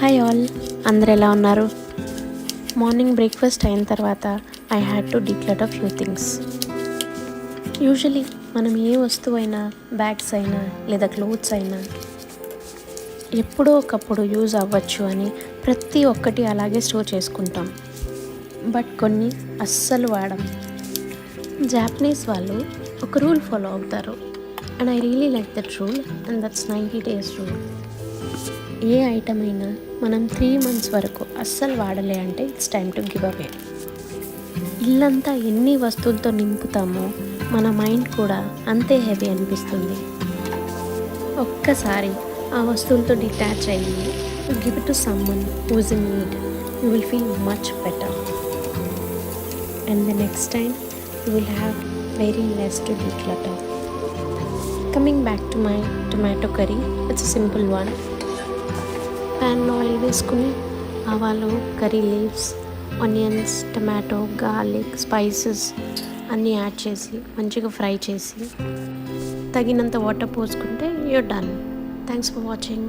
Hi all, అందరు ఎలా ఉన్నారు? మార్నింగ్ బ్రేక్ఫాస్ట్ అయిన తర్వాత I had to declutter few things. Usually మనం ఏ వస్తువు అయినా, బ్యాగ్స్ అయినా లేదా క్లోత్స్ అయినా ఎప్పుడో ఒకప్పుడు యూజ్ అవ్వచ్చు అని ప్రతి ఒక్కటి అలాగే స్టోర్ చేసుకుంటాం. బట్ కొన్ని అస్సలు వాడం. జాపనీస్ వాళ్ళు ఒక రూల్ ఫాలో అవుతారు and I really like that rule, and that's 90 days rule. A item అయినా మనం 3 months వరకు అస్సలు వాడలే అంటే it's time to give away. ఇల్లంతా ఎన్ని వస్తువులతో నింపుతామో మన మైండ్ కూడా అంతే హెవీ అనిపిస్తుంది. ఒక్కసారి ఆ వస్తువులతో డిటాచ్ అయ్యి give it to someone who's in need, you will feel much better. And the next time you will have very less to declutter. Coming back to my tomato curry, it's a simple one. ప్యాన్లో oil వేసుకుని ఆవాలు, curry leaves, onions, tomato, garlic, spices అన్నీ add చేసి మంచిగా fry చేసి తగినంత water పోసుకుంటే you're done. Thanks for watching.